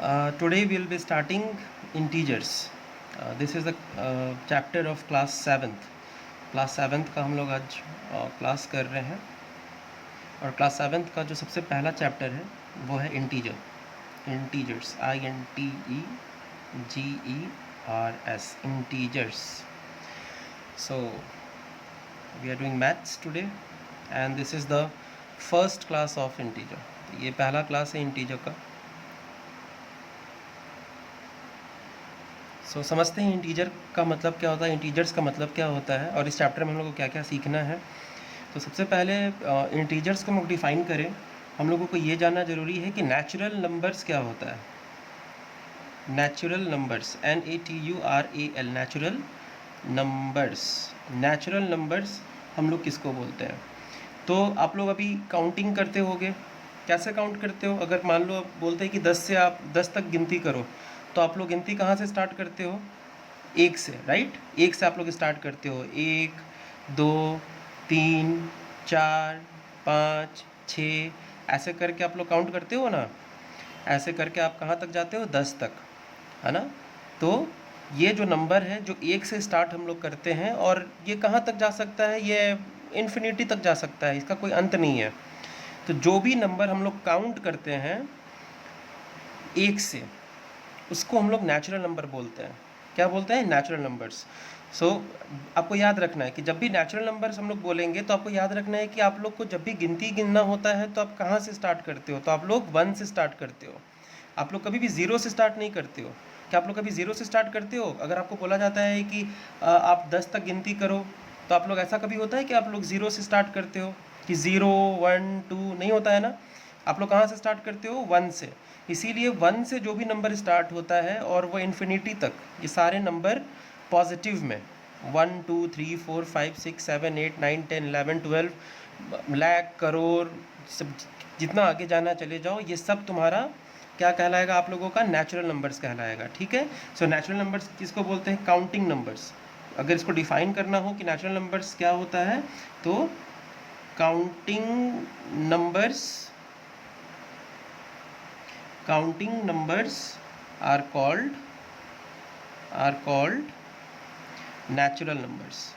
Today we'll be starting integers. This is the chapter of class 7th. Class 7th का हम लोग आज class कर रहे हैं और क्लास 7th का जो सबसे पहला चैप्टर है वो है integers INTEGERS integers. So we are doing maths today and this is the first class of integer. ये पहला क्लास है इंटीजर का. समझते हैं इंटीजर का मतलब क्या होता है, इंटीजर्स का मतलब क्या होता है और इस चैप्टर में हम लोग को क्या क्या सीखना है. तो सबसे पहले इंटीजर्स को हम लोग डिफ़ाइन करें. हम लोगों को ये जानना ज़रूरी है कि नेचुरल नंबर्स क्या होता है. Natural numbers NATURAL natural numbers हम लोग किसको बोलते हैं. तो आप लोग अभी काउंटिंग करते होगे. कैसे काउंट करते हो? अगर मान लो आप बोलते हैं कि 10 से आप 10 तक गिनती करो, तो आप लोग गिनती कहाँ से स्टार्ट करते हो? 1 से, राइट. 1 से आप लोग स्टार्ट करते हो. 1 2 3 4 5 6 ऐसे करके आप लोग काउंट करते हो ना. ऐसे करके आप कहाँ तक जाते हो? 10 तक, है ना. तो ये जो नंबर है जो 1 से स्टार्ट हम लोग करते हैं और ये कहाँ तक जा सकता है? ये इन्फिनिटी तक जा सकता है, इसका कोई अंत नहीं है. तो जो भी नंबर हम लोग काउंट करते हैं 1 से, उसको हम लोग नेचुरल नंबर बोलते हैं. क्या बोलते हैं? Natural numbers. आपको याद रखना है कि जब भी नेचुरल नंबर्स हम लोग बोलेंगे तो आपको याद रखना है कि आप लोग को जब भी गिनती गिनना होता है तो आप कहाँ से स्टार्ट करते हो? तो आप लोग 1 से स्टार्ट करते हो. आप लोग कभी भी 0 से स्टार्ट नहीं करते हो. क्या आप लोग कभी 0 से स्टार्ट करते हो? अगर आपको बोला जाता है कि आप 10 तक गिनती करो, तो आप लोग ऐसा कभी होता है कि आप लोग 0 से स्टार्ट करते हो कि 0 1 2? नहीं होता है ना. आप लोग कहाँ से स्टार्ट करते हो? 1 से. इसीलिए 1 से जो भी नंबर स्टार्ट होता है और वो इन्फिनिटी तक, ये सारे नंबर पॉजिटिव में 1 2 3 4 5 6 7 8 9 10 11 12 लाख करोड़ सब जितना आगे जाना चले जाओ, ये सब तुम्हारा क्या कहलाएगा? आप लोगों का नेचुरल नंबर्स कहलाएगा. ठीक है. नेचुरल नंबर्स किसको बोलते हैं? Counting numbers. अगर इसको डिफाइन करना हो कि नेचुरल नंबर्स क्या होता है, तो counting numbers are called natural numbers.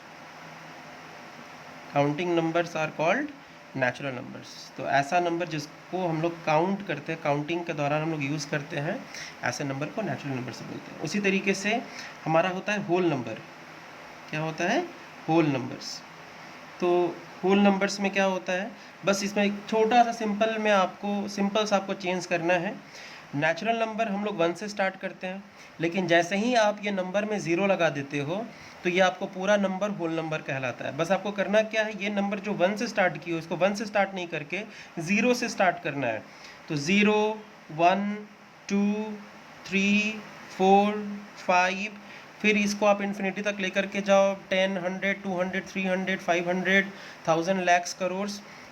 Counting numbers are called natural numbers. तो ऐसा नंबर जिसको हम लोग काउंट करते हैं, काउंटिंग के दौरान हम लोग यूज़ करते हैं, ऐसे नंबर को नेचुरल नंबर से बोलते हैं. उसी तरीके से हमारा होता है होल नंबर. क्या होता है? Whole numbers. तो होल नंबर्स में क्या होता है? बस इसमें एक छोटा सा सिंपल सा आपको चेंज करना है. नेचुरल नंबर हम लोग 1 से स्टार्ट करते हैं, लेकिन जैसे ही आप ये नंबर में 0 लगा देते हो तो ये आपको पूरा नंबर होल नंबर कहलाता है. बस आपको करना क्या है, ये नंबर जो 1 से स्टार्ट किया इसको 1 से स्टार्ट नहीं करके 0 से स्टार्ट करना है. तो 0 1 2 3 4 5, फिर इसको आप इन्फिनिटी तक लेकर के जाओ. 10 100 200 300 500 1000 lakhs करोड़,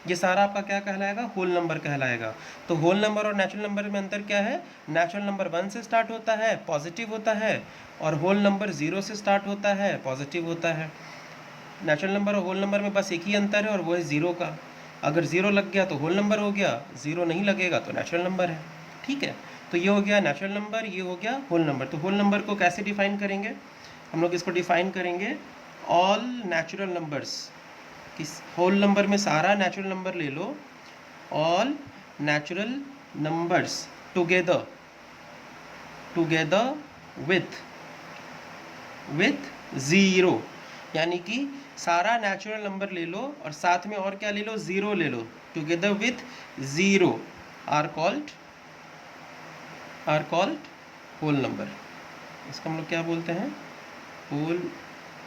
ये सारा आपका क्या कहलाएगा? होल नंबर कहलाएगा. तो होल नंबर और नेचुरल नंबर में अंतर क्या है? नेचुरल नंबर 1 से स्टार्ट होता है, पॉजिटिव होता है, और होल नंबर 0 से स्टार्ट होता है, पॉजिटिव होता है. नेचुरल नंबर और होल नंबर में बस एक ही अंतर है और वो है 0 का. अगर 0 लग गया तो होल नंबर हो गया, 0 नहीं लगेगा तो नेचुरल नंबर है. ठीक है. तो ये हो गया नेचुरल नंबर, ये हो गया होल नंबर. तो होल नंबर को कैसे डिफाइन करेंगे? हम लोग इसको डिफाइन करेंगे ऑल नेचुरल नंबर्स. किस होल नंबर में सारा नेचुरल नंबर ले लो. All natural numbers together with 0, यानी कि सारा नेचुरल नंबर ले लो और साथ में और क्या ले लो? 0 ले लो. Together with 0 are called whole number. इसको हम लोग क्या बोलते हैं? होल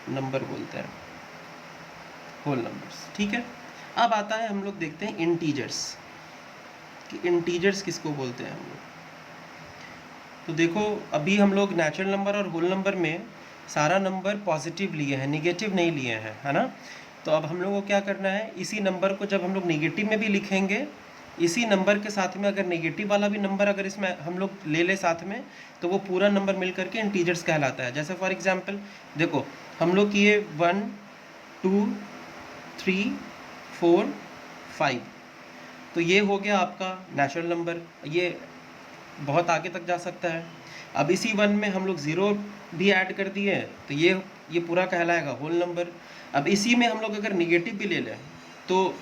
नंबर बोलते हैं, होल नंबर्स. ठीक है. अब आता है, हम लोग देखते हैं इंटीजर्स, कि इंटीजर्स किसको बोलते हैं हम लोग. तो देखो, अभी हम लोग नेचुरल नंबर और होल नंबर में सारा नंबर पॉजिटिव लिए हैं, निगेटिव नहीं लिए हैं, है ना. तो अब हम लोग को क्या करना है, इसी नंबर को जब हम लोग निगेटिव में भी लिखेंगे, इसी नंबर के साथ में अगर नेगेटिव वाला भी नंबर अगर इसमें हम लोग ले ले साथ में, तो वो पूरा नंबर मिल करके इंटीजर्स कहलाता है. जैसे फॉर एग्जांपल देखो, हम लोग किए 1 2 3 4 5, तो ये हो गया आपका नेचुरल नंबर. ये बहुत आगे तक जा सकता है। अब इसी 1 में हम लोग 0 भी ऐड कर दिए तो ये पूरा कहलाएगा होल नंबर। अब इसी में हम लोग अगर निगेटिव भी ले लें तो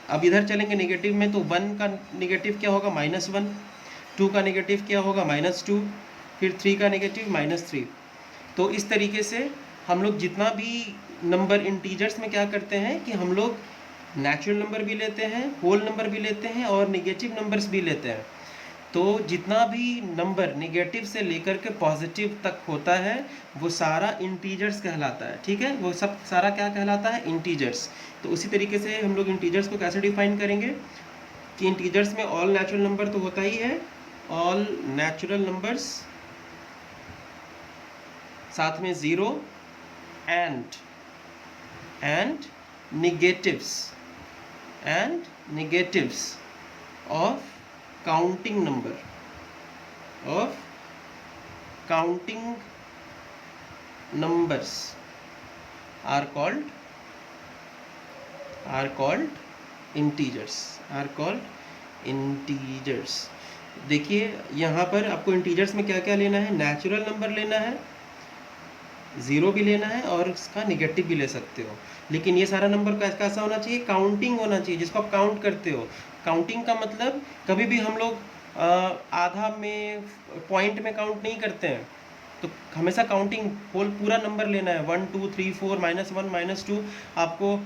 अब इधर चलेंगे निगेटिव में, तो 1 का निगेटिव क्या होगा -1, 2 का निगेटिव क्या होगा -2, फिर 3 का निगेटिव -3। तो इस तरीके से हम लोग जितना भी नंबर इंटीजर्स में क्या करते हैं कि हम लोग नेचुरल नंबर भी लेते हैं, होल नंबर भी लेते हैं और निगेटिव नंबर्स भी लेते हैं। तो जितना भी नंबर निगेटिव से लेकर के पॉजिटिव तक होता है वो सारा इंटीजर्स कहलाता है। ठीक है, वो सब सारा क्या कहलाता है? इंटीजर्स। तो उसी तरीके से हम लोग इंटीजर्स को कैसे डिफाइन करेंगे कि इंटीजर्स में ऑल नेचुरल नंबर तो होता ही है, ऑल नेचुरल नंबर्स, साथ में 0 and negatives of counting numbers are called integers। देखिए यहाँ पर आपको इंटीजर्स में क्या क्या लेना है? नेचुरल नंबर लेना है, 0 भी लेना है और उसका निगेटिव भी ले सकते हो। लेकिन ये सारा नंबर कैसा होना चाहिए? काउंटिंग होना चाहिए, जिसको आप काउंट करते हो। काउंटिंग का मतलब कभी भी हम लोग आधा में, पॉइंट में काउंट नहीं करते हैं। तो हमेशा काउंटिंग होल पूरा नंबर लेना है, 1 2 3 4 -1 -2। आपको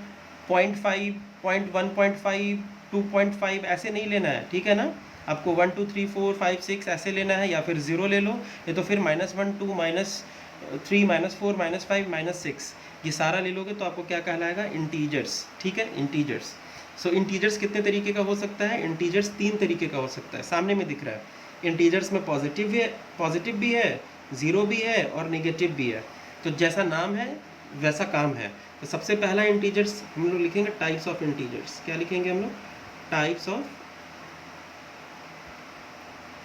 0.5 0.1.5 2.5 ऐसे नहीं लेना है, ठीक है ना? आपको 1 2 3 4 5 6 ऐसे लेना है, या फिर 0 ले लो, या तो फिर -1 2 -3 -4 -5 -6 ये सारा ले लोगे तो आपको क्या कहलाएगा? इंटीजर्स। ठीक है, इंटीजर्स। सो इंटीजर्स कितने तरीके का हो सकता है? इंटीजर्स 3 तरीके का हो सकता है, सामने में दिख रहा है। इंटीजर्स में पॉजिटिव भी है, 0 भी है और निगेटिव भी है। तो जैसा नाम है वैसा काम है। तो सबसे पहला इंटीजर्स हम लोग लिखेंगे टाइप्स ऑफ इंटीजर्स। क्या लिखेंगे हम लोग? Types of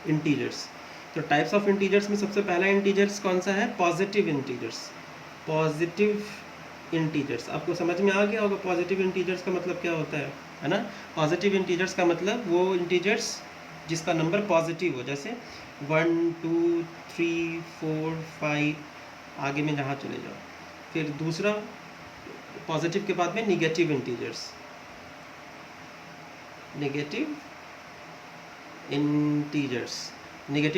integers. तो टाइप्स ऑफ इंटीजर्स में सबसे पहला इंटीजर्स कौन सा है? Positive integers. पॉजिटिव इंटीजर्स आपको समझ में आ गया होगा पॉजिटिव इंटीजर्स का मतलब क्या होता है ना? पॉजिटिव इंटीजर्स का मतलब वो इंटीजर्स जिसका नंबर पॉजिटिव हो, जैसे 1 2 3 4 5 आगे में जहाँ चले जाओ। फिर दूसरा पॉजिटिव के बाद में निगेटिव इंटीजर्स। निगेटिव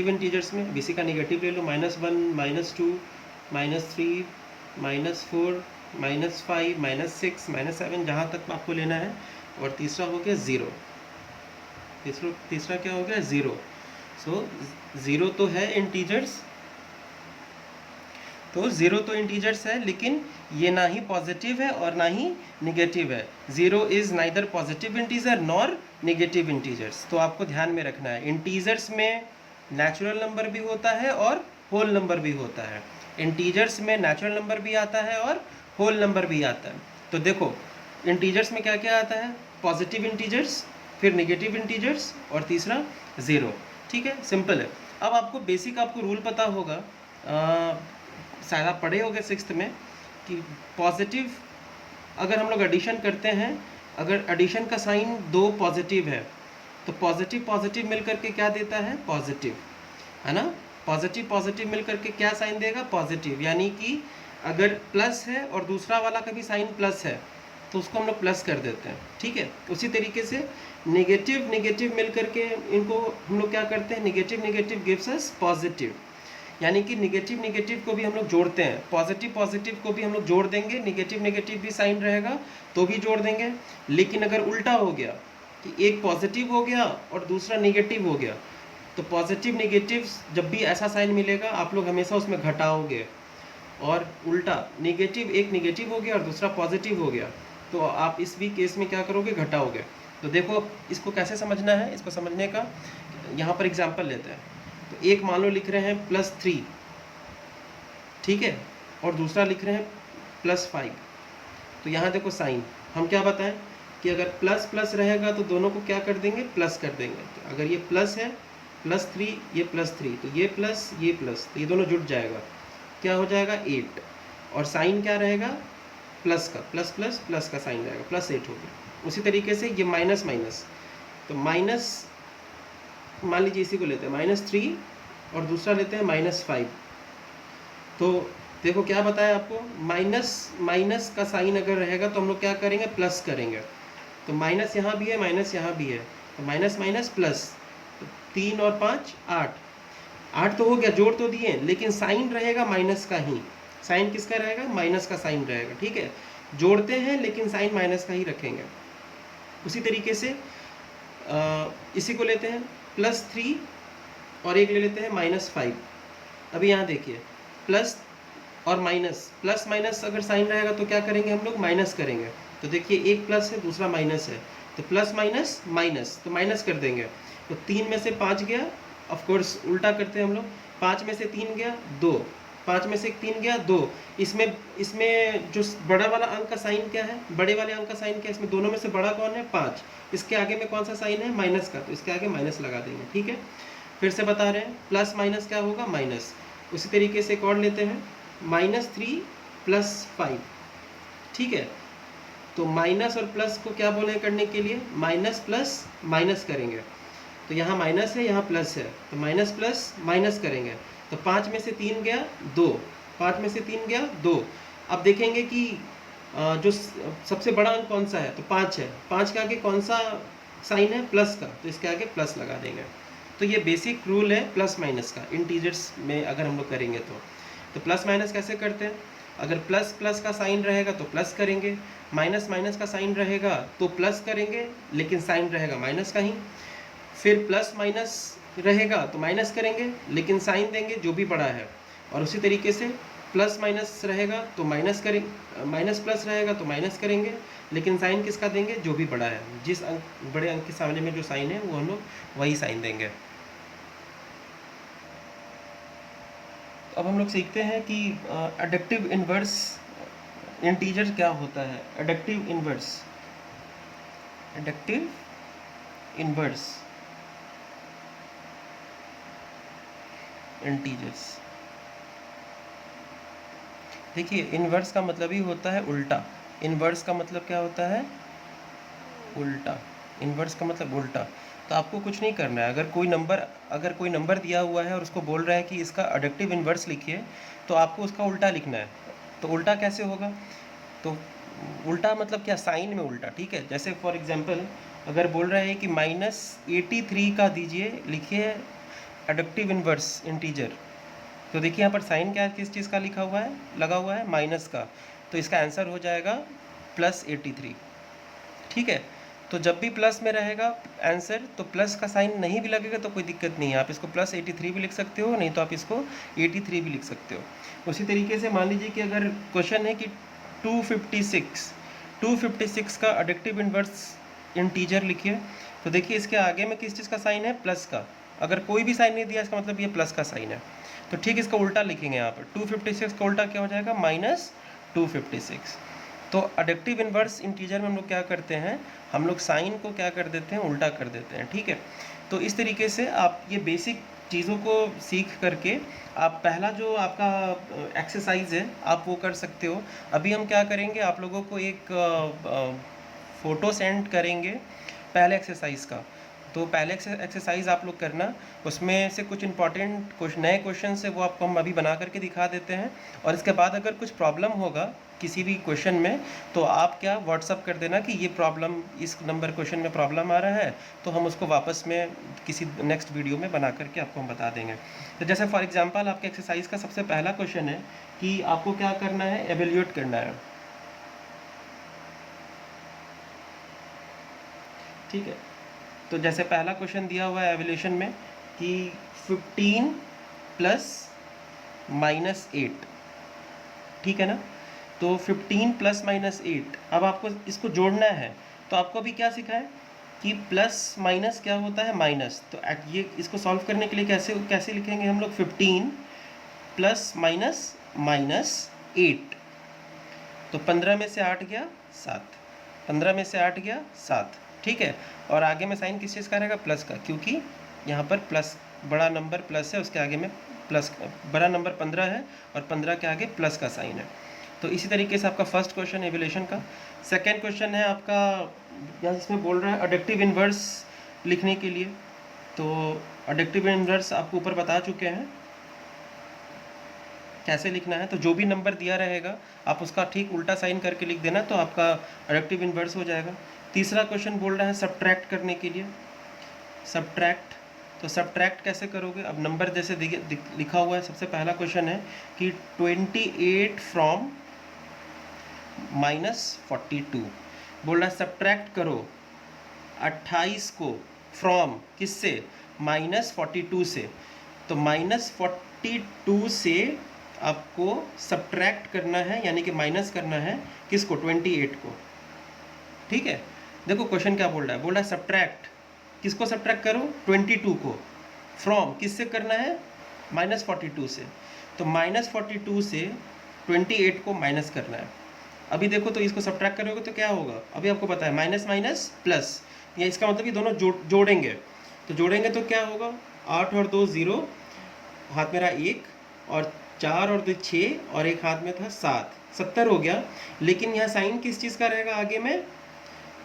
इंटीजर्स में बीसी का निगेटिव ले लो, -1 -2 -3 -4 -5 -6 -7 जहाँ तक आपको लेना है। और तीसरा हो गया 0। तीसरा क्या हो गया? 0। सो 0 तो है इंटीजर्स, तो 0 तो इंटीजर्स है, लेकिन ये ना ही पॉजिटिव है और ना ही निगेटिव है। 0 is neither positive integer nor negative integers. तो आपको ध्यान में रखना है, इंटीजर्स में नेचुरल नंबर भी होता है और होल नंबर भी होता है। इंटीजर्स में नेचुरल नंबर भी आता है और होल नंबर भी आता है। तो देखो इंटीजर्स में क्या क्या आता है? पॉजिटिव इंटीजर्स, फिर निगेटिव इंटीजर्स और तीसरा 0। ठीक है, सिंपल है। अब आपको बेसिक आपको रूल पता होगा, शायद आप पढ़े होंगे 6th में, कि पॉजिटिव अगर हम लोग एडिशन करते हैं, अगर एडिशन का साइन 2 पॉजिटिव है तो पॉजिटिव मिल करके क्या देता है? पॉजिटिव, है ना? पॉजिटिव मिल करके क्या साइन देगा? पॉजिटिव। यानी कि अगर प्लस है और दूसरा वाला का भी साइन प्लस है तो उसको हम लोग प्लस कर देते हैं। ठीक है, उसी तरीके से निगेटिव मिल करके इनको हम लोग क्या करते हैं? Negative gives us positive. यानी कि निगेटिव को भी हम लोग जोड़ते हैं, पॉजिटिव को भी हम लोग जोड़ देंगे, निगेटिव भी साइन रहेगा तो भी जोड़ देंगे। लेकिन अगर उल्टा हो गया कि एक पॉजिटिव हो गया और दूसरा निगेटिव हो गया, तो पॉजिटिव निगेटिव जब भी ऐसा साइन मिलेगा आप लोग हमेशा उसमें घटाओगे। और उल्टा एक निगेटिव हो गया और दूसरा पॉजिटिव हो गया तो आप इस भी केस में क्या करोगे? घटाओगे। तो देखो इसको कैसे समझना है, इसको समझने का यहाँ पर एग्जाम्पल लेते हैं। तो एक मान लो लिख रहे हैं +3, ठीक है, और दूसरा लिख रहे हैं +5। तो यहाँ देखो साइन हम क्या बताएं कि अगर प्लस प्लस रहेगा तो दोनों को क्या कर देंगे? प्लस कर देंगे। तो अगर ये प्लस है, +3, ये +3, तो ये प्लस ये प्लस, तो ये दोनों जुड़ जाएगा, क्या हो जाएगा? 8। और साइन क्या रहेगा? प्लस का, प्लस का साइन रहेगा, +8 हो गया। उसी तरीके से ये माइनस, तो मान लीजिए इसी को लेते हैं -3 और दूसरा लेते हैं -5। तो देखो क्या बताया आपको, माइनस माइनस का साइन अगर रहेगा तो हम लोग क्या करेंगे, प्लस करेंगे। तो माइनस यहाँ भी है, माइनस यहाँ भी है, तो माइनस माइनस प्लस, तो 3 और 5 8, 8 तो हो गया, जोड़ तो दिए, लेकिन साइन रहेगा माइनस का ही। साइन किसका रहेगा, माइनस का साइन रहेगा, ठीक है। जोड़ते हैं लेकिन साइन माइनस का ही रखेंगे। उसी तरीके से इसी को लेते हैं +3 और एक ले लेते हैं -5। अभी यहाँ देखिए, प्लस और माइनस, प्लस माइनस अगर साइन रहेगा तो क्या करेंगे हम लोग, माइनस करेंगे। तो देखिए एक प्लस है दूसरा माइनस है, तो प्लस माइनस माइनस, तो माइनस कर देंगे। तो 3 में से 5 गया, ऑफ कोर्स उल्टा करते हैं हम लोग, 5 में से 3 गया 2, 5 में से 3 गया 2। इसमें जो बड़ा वाला अंक का साइन क्या है, बड़े वाले अंक का साइन क्या है, इसमें दोनों में से बड़ा कौन है, 5। इसके आगे में कौन सा साइन है, माइनस का, तो इसके आगे माइनस लगा देंगे, ठीक है। फिर से बता रहे हैं, प्लस माइनस क्या होगा, माइनस। उसी तरीके से एक और लेते हैं, -3 + 5, ठीक है। तो माइनस और प्लस को क्या बोले करने के लिए, माइनस प्लस माइनस करेंगे। तो यहाँ माइनस है, यहाँ प्लस है, तो माइनस प्लस माइनस करेंगे। तो 5 में से 3 गया 2, 5 में से 3 गया 2। अब देखेंगे कि जो सबसे बड़ा अंक कौन सा है, तो 5 है, 5 के आगे कौन सा साइन है, प्लस का, तो इसके आगे प्लस लगा देंगे। तो ये बेसिक रूल है प्लस माइनस का, इंटीजर्स में अगर हम लोग करेंगे तो प्लस माइनस कैसे करते हैं, अगर प्लस प्लस का साइन रहेगा तो प्लस करेंगे, माइनस माइनस का साइन रहेगा तो प्लस करेंगे, लेकिन साइन रहेगा माइनस का ही। फिर प्लस माइनस रहेगा तो माइनस करेंगे, लेकिन साइन देंगे जो भी बड़ा है। और उसी तरीके से प्लस माइनस रहेगा तो माइनस करेंगे, माइनस प्लस रहेगा तो माइनस करेंगे, लेकिन साइन किसका देंगे, जो भी बड़ा है, जिस अंक बड़े अंक के सामने में जो साइन है वो हम लोग वही साइन देंगे। अब हम लोग सीखते हैं कि एडक्टिव इन्वर्स इंटीजर क्या होता है। एडक्टिव इन्वर्स, एडक्टिव इन्वर्स इंटीजर्स। देखिए इन्वर्स का मतलब ही होता है उल्टा। इन्वर्स का मतलब क्या होता है, उल्टा। इन्वर्स का मतलब उल्टा। तो आपको कुछ नहीं करना है, अगर कोई नंबर दिया हुआ है और उसको बोल रहा है कि इसका एडक्टिव इन्वर्स लिखिए, तो आपको उसका उल्टा लिखना है। तो उल्टा कैसे होगा, तो उल्टा मतलब क्या, साइन में उल्टा, ठीक है। जैसे फॉर एग्जांपल अगर बोल रहा है कि -83 का दीजिए, लिखिए एडक्टिव इन्वर्स इंटीजर, तो देखिए यहाँ पर साइन क्या है, किस चीज़ का लिखा हुआ है, लगा हुआ है माइनस का, तो इसका आंसर हो जाएगा +83, ठीक है। तो जब भी प्लस में रहेगा आंसर, तो प्लस का साइन नहीं भी लगेगा तो कोई दिक्कत नहीं है, आप इसको +83 भी लिख सकते हो, नहीं तो आप इसको 83 भी लिख सकते हो। उसी तरीके से मान लीजिए कि अगर क्वेश्चन है कि 256 का एडक्टिव इन्वर्स इंटीजर लिखिए, तो देखिए इसके आगे में किस चीज़ का साइन है, प्लस का। अगर कोई भी साइन नहीं दिया इसका मतलब ये प्लस का साइन है, तो ठीक इसका उल्टा लिखेंगे यहाँ पर। 256 का उल्टा क्या हो जाएगा, -256। तो एडक्टिव इन्वर्स इंटीजर में हम लोग क्या करते हैं, हम लोग साइन को क्या कर देते हैं, उल्टा कर देते हैं, ठीक है। तो इस तरीके से आप ये बेसिक चीज़ों को सीख करके आप पहला जो आपका एक्सरसाइज है आप वो कर सकते हो। अभी हम क्या करेंगे, आप लोगों को एक फ़ोटो सेंड करेंगे पहले एक्सरसाइज का। तो पहले एक्सरसाइज आप लोग करना, उसमें से कुछ इंपॉर्टेंट कुछ नए क्वेश्चन है वो आपको हम अभी बना करके दिखा देते हैं। और इसके बाद अगर कुछ प्रॉब्लम होगा किसी भी क्वेश्चन में, तो आप क्या व्हाट्सअप कर देना कि ये प्रॉब्लम, इस नंबर क्वेश्चन में प्रॉब्लम आ रहा है, तो हम उसको वापस में किसी नेक्स्ट वीडियो में बना करके आपको हम बता देंगे। तो जैसे फॉर एग्जांपल आपके एक्सरसाइज का सबसे पहला क्वेश्चन है कि आपको क्या करना है, एवेल्यूएट करना है, ठीक है। तो जैसे पहला क्वेश्चन दिया हुआ है एवल्यूशन में कि 15 + -8, ठीक है ना। तो 15 + -8, अब आपको इसको जोड़ना है। तो आपको अभी क्या सीखा है कि प्लस माइनस क्या होता है, माइनस। तो ये इसको सॉल्व करने के लिए कैसे लिखेंगे हम लोग, 15 + -8, तो 15 में से 8 गया 7, 15 में से 8 गया 7, ठीक है। और आगे में साइन किस चीज़ का रहेगा, प्लस का, क्योंकि यहाँ पर प्लस, बड़ा नंबर प्लस है, उसके आगे में प्लस, बड़ा नंबर 15 है और 15 के आगे प्लस का साइन है। तो इसी तरीके से आपका फर्स्ट क्वेश्चन एवल्यूशन का। सेकेंड क्वेश्चन है आपका, यहाँ इसमें बोल रहा है एडक्टिव इन्वर्स लिखने के लिए। तो एडिक्टिव इन्वर्स आपको ऊपर बता चुके हैं कैसे लिखना है। तो जो भी नंबर दिया रहेगा आप उसका ठीक उल्टा साइन करके लिख देना, तो आपका एडिक्टिव इन्वर्स हो जाएगा। तीसरा क्वेश्चन बोल रहा है सब्ट्रैक्ट करने के लिए, सब्ट्रैक्ट। तो सब्ट्रैक्ट कैसे करोगे? अब नंबर जैसे लिखा हुआ है, सबसे पहला क्वेश्चन है कि 28 फ्रॉम -42 बोल रहा है सब्ट्रैक्ट करो 28 को फ्रॉम किससे? -42 से। तो -42 से आपको सब्ट्रैक्ट करना है, यानी कि माइनस करना है किसको? 28 को। ठीक है, देखो क्वेश्चन क्या बोल रहा है, बोल रहा है सब्ट्रैक्ट, किसको सब्ट्रैक्ट करो? 22 को। फ्रॉम किससे करना है? -42 से। तो -42 से 28 को माइनस करना है। अभी देखो तो इसको सब्ट्रैक्ट करोगे तो क्या होगा? अभी आपको पता है माइनस माइनस प्लस, या इसका मतलब कि दोनों जोड़ेंगे। तो जोड़ेंगे तो क्या होगा? 8 और 2 0, हाथ मेरा 1, और 4 और 2 6, और एक हाथ में था 7, 70 हो गया। लेकिन यहाँ साइन किस चीज़ का रहेगा आगे में?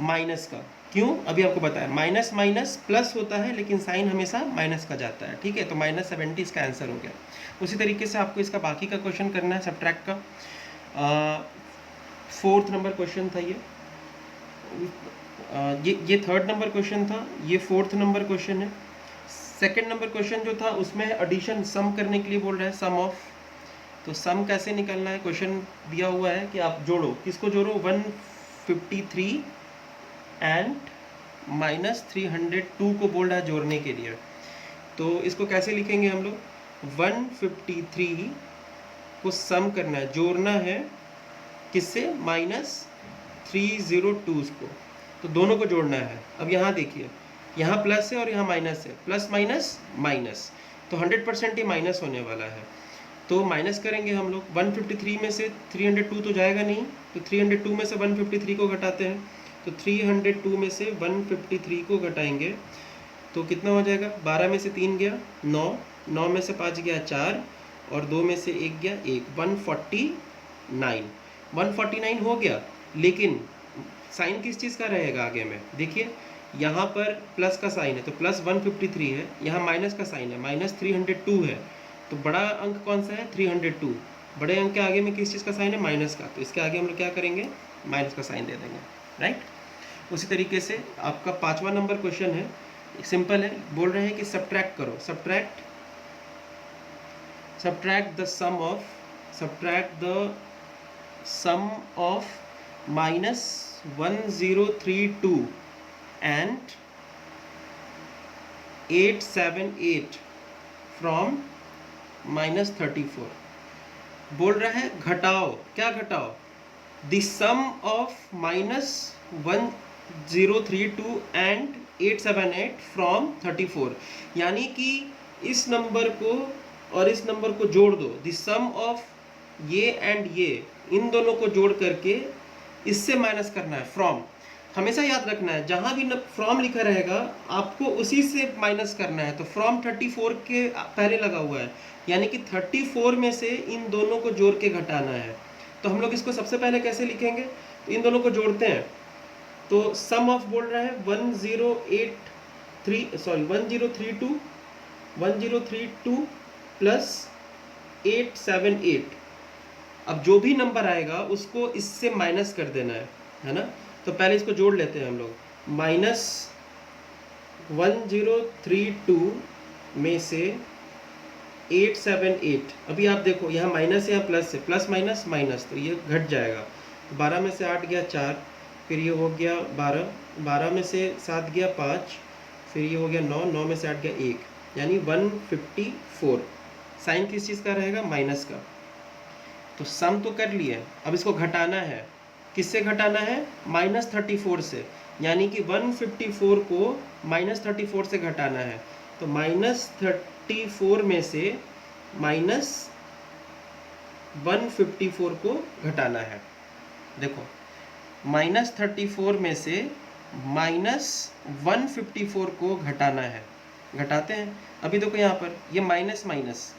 माइनस का। क्यों? अभी आपको पता है माइनस माइनस प्लस होता है, लेकिन साइन हमेशा माइनस का जाता है। ठीक है, तो -70 इसका आंसर हो गया। उसी तरीके से आपको इसका बाकी का क्वेश्चन करना है सब्ट्रैक्ट का। 4th नंबर क्वेश्चन था ये। ये 3rd नंबर क्वेश्चन था, ये 4th नंबर क्वेश्चन है। 2nd नंबर क्वेश्चन जो था उसमें एडिशन सम करने के लिए बोल रहा है, सम ऑफ। तो सम कैसे निकालना है? क्वेश्चन दिया हुआ है कि आप जोड़ो, किसको जोड़ो? 153 एंड -302 को बोल रहा है जोड़ने के लिए। तो इसको कैसे लिखेंगे हम लोग? 153 को सम करना है, जोड़ना है किससे? -302 को। तो दोनों को जोड़ना है। अब यहाँ देखिए, यहाँ प्लस है और यहाँ माइनस है, प्लस माइनस माइनस, तो 100% ही माइनस होने वाला है। तो माइनस करेंगे हम लोग। 153 में से 302 तो जाएगा नहीं, तो 302 में से 153 को घटाते हैं। तो 302 में से 153 को घटाएंगे तो कितना हो जाएगा? 12 में से 3 गया 9, 9 में से 5 गया 4, और 2 में से 1 गया 1, 149 हो गया। लेकिन साइन किस चीज़ का रहेगा आगे में? देखिए यहाँ पर प्लस का साइन है तो प्लस 153 है, यहाँ माइनस का साइन है, -302 है। तो बड़ा अंक कौन सा है? 302। बड़े अंक के आगे में किस चीज़ का साइन है? माइनस का। तो इसके आगे हम लोग क्या करेंगे? माइनस का साइन दे देंगे, राइट। उसी तरीके से आपका 5वां नंबर क्वेश्चन है, सिंपल है। बोल रहे हैं कि सब्ट्रैक्ट करो, subtract the sum of -1032 and 878 from -34। बोल रहा है घटाओ, क्या घटाओ? The sum of -1032 and 878 from 34, यानी कि इस नंबर को और इस नंबर को जोड़ दो। द सम ऑफ ये एंड ये, इन दोनों को जोड़ करके इससे माइनस करना है फ्रॉम। हमेशा याद रखना है जहाँ भी फ्रॉम लिखा रहेगा आपको उसी से माइनस करना है। तो फ्रॉम 34 के पहले लगा हुआ है, यानी कि 34 में से इन दोनों को जोड़ के घटाना है। तो हम लोग इसको सबसे पहले कैसे लिखेंगे? तो इन दोनों को जोड़ते हैं। तो सम ऑफ बोल रहा है 1032 प्लस 878। अब जो भी नंबर आएगा उसको इससे माइनस कर देना है ना। तो पहले इसको जोड़ लेते हैं हम लोग। -1032 में से 878, अभी आप देखो यहाँ माइनस या प्लस है, प्लस माइनस माइनस, तो ये घट जाएगा। 12 में से 8 गया 4, फिर ये हो गया 12, 12 में से 7 गया 5, फिर ये हो गया 9, 9 में से 8 गया 1, यानी 154। साइन किस चीज़ का रहेगा? माइनस का। तो सम तो कर लिए, अब इसको घटाना है। किससे घटाना है? -34 से, यानी कि 154 को -34 से घटाना है। तो -34 में से -154 को घटाना है। देखो -34 में से -154 को घटाना है, घटाते हैं। अभी देखो यहाँ पर ये माइनस माइनस,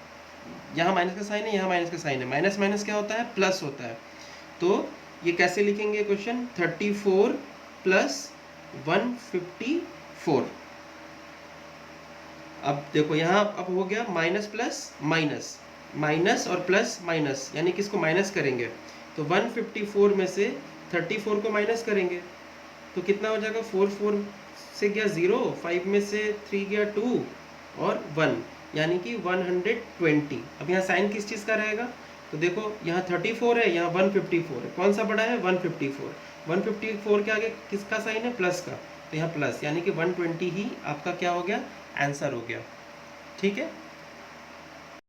यहाँ माइनस का साइन है, यहाँ माइनस का साइन है, माइनस माइनस क्या होता है? प्लस होता है। तो ये कैसे लिखेंगे क्वेश्चन? 34 प्लस 154। अब देखो यहाँ अब हो गया माइनस प्लस माइनस, माइनस और प्लस माइनस, यानी कि इसको माइनस करेंगे तो 154 में से 34 को माइनस करेंगे तो कितना हो जाएगा, 4 4 से गया 0, 5 में से 3 गया 2 और 1, यानी कि 120। अब यहाँ साइन किस चीज़ का रहेगा, तो देखो यहाँ 34 है, यहाँ 154 है, कौन सा बड़ा है, 154। 154 के आगे किसका साइन है, प्लस का, तो यहाँ प्लस, यानी कि 120 ही आपका क्या हो गया, आंसर हो गया। ठीक है।